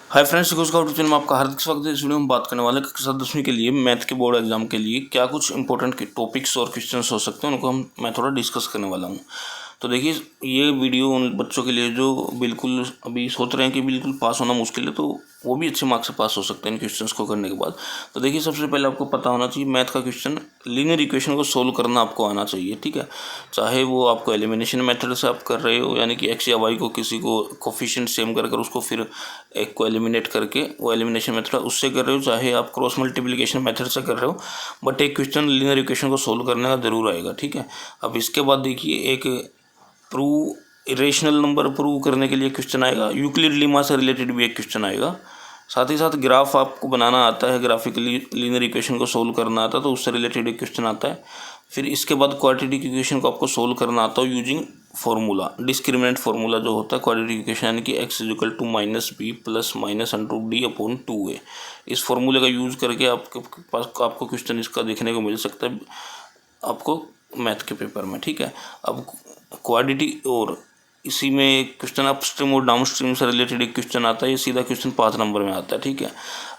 Hi friends, सिकोस का tuition में आपका हार्दिक स्वागत है। इस वीडियो में बात करने वाले कक्षा 10वीं के लिए मैथ के बोर्ड एग्जाम के लिए क्या कुछ इंपॉर्टेंट टॉपिक्स और क्वेश्चंस हो सकते हैं उनको मैं थोड़ा डिस्कस करने वाला हूँ। तो देखिए, ये वीडियो उन बच्चों के लिए जो बिल्कुल अभी सोच रहे हैं कि बिल्कुल पास होना मुश्किल है, तो वो भी अच्छे मार्क्स से पास हो सकते हैं इन क्वेश्चंस को करने के बाद। तो देखिए, सबसे पहले आपको पता होना चाहिए मैथ का क्वेश्चन, लीनियर इक्वेशन को सोल्व करना आपको आना चाहिए। ठीक है, चाहे वो आपको एलिमिनेशन मेथड से आप कर रहे हो, यानी कि एक्स या वाई को किसी को कोफिशिएंट सेम कर उसको फिर एक को एलिमिनेट करके वो एलिमिनेशन मेथड उससे कर रहे हो, चाहे आप क्रॉस मल्टीप्लिकेशन मेथड से कर रहे हो, बट एक क्वेश्चन लीनियर इक्वेशन को सोल्व करने का जरूर आएगा। ठीक है, अब इसके बाद देखिए, एक प्रूव इरेशनल नंबर प्रूव करने के लिए क्वेश्चन आएगा, यूक्लिड लेमा से रिलेटेड भी एक क्वेश्चन आएगा। साथ ही साथ ग्राफ आपको बनाना आता है, ग्राफिकली लीनियर इक्वेशन को सोल्व करना आता है, तो उससे रिलेटेड एक क्वेश्चन आता है। फिर इसके बाद क्वाड्रेटिक इक्वेशन को आपको सोल्व करना आता है यूजिंग फार्मूला, डिस्क्रिमिनेंट फार्मूला जो होता है क्वाड्रेटिक इक्वेशन, यानी कि x equal to minus B plus minus under D upon 2a। इस फार्मूले का यूज़ करके आपके पास आपको क्वेश्चन इसका देखने को मिल सकता है आपको मैथ के पेपर में। ठीक है, अब क्वाड्रेटिक और इसी में एक क्वेश्चन अपस्ट्रीम और डाउन स्ट्रीम से रिलेटेड एक क्वेश्चन आता है, ये सीधा क्वेश्चन 5 नंबर में आता है। ठीक है,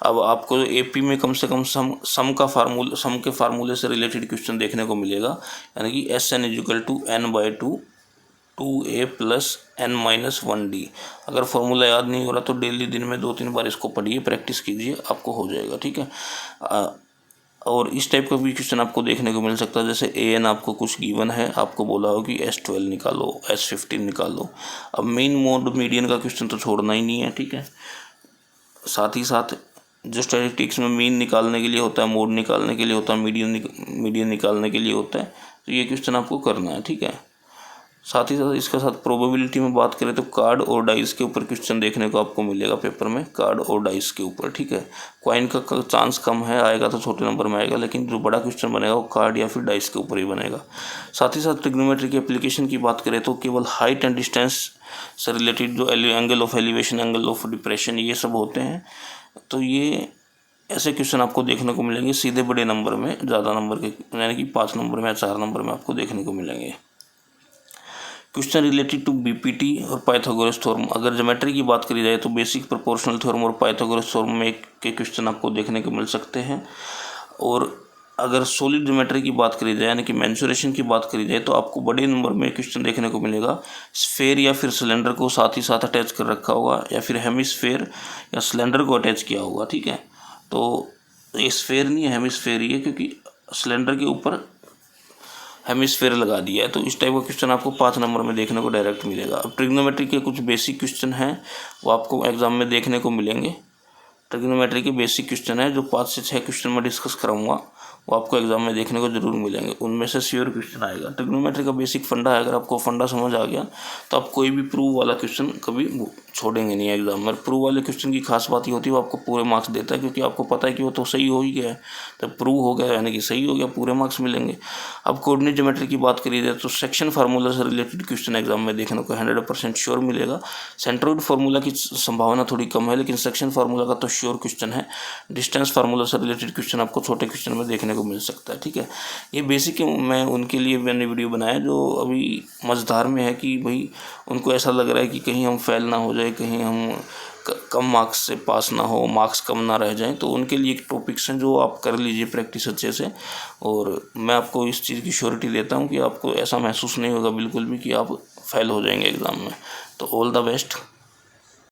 अब आपको एपी में कम से कम सम के फार्मूले से रिलेटेड क्वेश्चन देखने को मिलेगा, यानी कि S N is equal to N by 2a plus n minus 1d। अगर फॉर्मूला याद नहीं हो रहा तो डेली दिन में 2-3 बार इसको पढ़िए, प्रैक्टिस कीजिए, आपको हो जाएगा। ठीक है, और इस टाइप का भी क्वेश्चन आपको देखने को मिल सकता है, जैसे an आपको कुछ गिवन है, आपको बोला हो कि S12 निकालो, S15 निकालो। अब मेन मोड मीडियन का क्वेश्चन तो छोड़ना ही नहीं है। ठीक है, साथ ही साथ जो स्टैटिस्टिक्स में मीन निकालने के लिए होता है, मोड निकालने के लिए होता है, मीडियन निकालने के लिए होता है, तो ये क्वेश्चन आपको करना है। ठीक है, साथ ही साथ इसके साथ प्रोबेबिलिटी में बात करें तो कार्ड और डाइस के ऊपर क्वेश्चन देखने को आपको मिलेगा पेपर में, कार्ड और डाइस के ऊपर। ठीक है, कॉइन का चांस कम है, आएगा तो छोटे नंबर में आएगा, लेकिन जो बड़ा क्वेश्चन बनेगा वो कार्ड या फिर डाइस के ऊपर ही बनेगा। साथ ही साथ ट्रिग्नोमेट्री की एप्लीकेशन की बात करें तो केवल हाइट एंड डिस्टेंस से रिलेटेड जो angle of elevation, angle of depression, ये सब होते हैं, तो ये ऐसे क्वेश्चन आपको देखने को मिलेंगे सीधे बड़े नंबर में, ज़्यादा नंबर के, यानी कि 5 नंबर में या 4 नंबर में आपको देखने को मिलेंगे। क्वेश्चन रिलेटेड टू बीपीटी और पाइथागोरस थ्योरम, अगर ज्योमेट्री की बात करी जाए तो बेसिक प्रोपोर्शनल थ्योरम और पाइथागोरस थ्योरम में के क्वेश्चन आपको देखने को मिल सकते हैं। और अगर सॉलिड ज्योमेट्री की बात करी जाए, यानी कि मेंसुरेशन की बात करी जाए, तो आपको बड़े नंबर में क्वेश्चन देखने को मिलेगा। स्फेयर या फिर सिलेंडर को साथ ही साथ अटैच कर रखा होगा, या फिर हेमिस्फेयर या सिलेंडर को अटैच किया होगा। ठीक है, तो ये स्फेयर नहीं है, हेमिस्फेयर ही है, क्योंकि सिलेंडर के ऊपर हेमिस्फेयर लगा दिया है। तो इस टाइप का क्वेश्चन आपको 5 नंबर में देखने को डायरेक्ट मिलेगा। अब ट्रिग्नोमेट्री के कुछ बेसिक क्वेश्चन हैं, वो आपको एग्जाम में देखने को मिलेंगे। ट्रिग्नोमेट्री के बेसिक क्वेश्चन है जो 5 से 6 क्वेश्चन मैं डिस्कस कराऊंगा, वो आपको एग्जाम में देखने को जरूर मिलेंगे, उनमें से श्योर क्वेश्चन आएगा। ट्रिग्नोमेट्री का बेसिक फंडा है, अगर आपको फंडा समझ आ गया तो आप कोई भी प्रूव वाला क्वेश्चन कभी छोड़ेंगे नहीं एग्जाम में। प्रूव वाले क्वेश्चन की खास बात ये होती है, वो आपको पूरे मार्क्स देता है, क्योंकि आपको पता है कि वो तो सही हो ही गया है, तो प्रूव हो गया यानी कि सही हो गया, पूरे मार्क्स मिलेंगे। अब कोऑर्डिनेट ज्योमेट्री की बात करी जाए तो सेक्शन फार्मूला से रिलेटेड क्वेश्चन एग्जाम में देखने को 100% श्योर मिलेगा। सेंट्रोइड फार्मूला की संभावना थोड़ी कम है, लेकिन सेक्शन फार्मूला का तो श्योर क्वेश्चन है। डिस्टेंस फार्मूला से रिलेटेड क्वेश्चन आपको छोटे क्वेश्चन में देखने को मिल सकता है। ठीक है, ये बेसिक मैं उनके लिए मैंने वीडियो बनाया जो अभी मझधार में है, कि भाई उनको ऐसा लग रहा है कि कहीं हम फेल ना हो जाए, कहीं हम कम मार्क्स से पास ना हो, मार्क्स कम ना रह जाएं, तो उनके लिए एक टॉपिक्स हैं जो आप कर लीजिए प्रैक्टिस अच्छे से। और मैं आपको इस चीज़ की श्योरिटी देता हूं कि आपको ऐसा महसूस नहीं होगा बिल्कुल भी कि आप फेल हो जाएंगे एग्ज़ाम में। तो ऑल द बेस्ट।